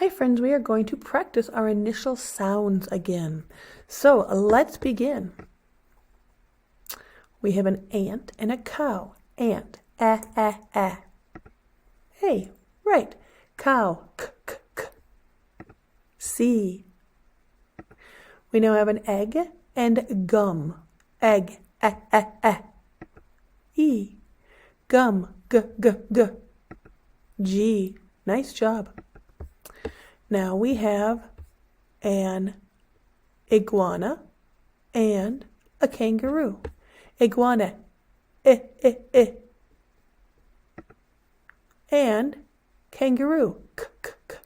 Hi friends, we are going to practice our initial sounds again. So let's begin. We have an ant and a cow. Ant, ah, ah, ah. Hey, right, cow, k, k, k. C. We now have an egg and gum. Egg, ah, ah, ah. E. Gum, g, g, g. G. Nice job. Now we have an iguana and a kangaroo. Iguana, eh, eh, eh. And kangaroo, k, k, k.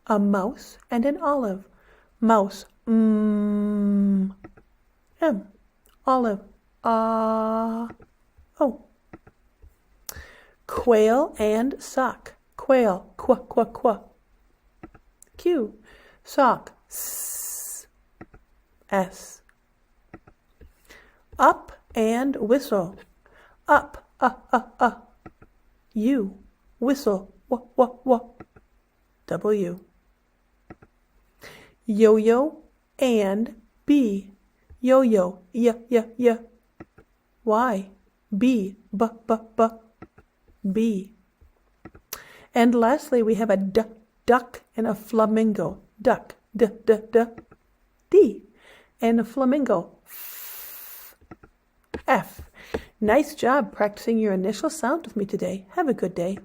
A mouse and an olive. Mouse, M. Olive, ah. Oh. Quail and sock. Quail, qua, qua, qua. Q. Sock, S. S. Up and whistle. Up, U. Whistle, w. W. Yo-yo and B. Yo-yo, y. Y. B, b. B. And lastly, we have a duck and a flamingo. Duck, d. D. And a flamingo, F. Nice job practicing your initial sound with me today. Have a good day.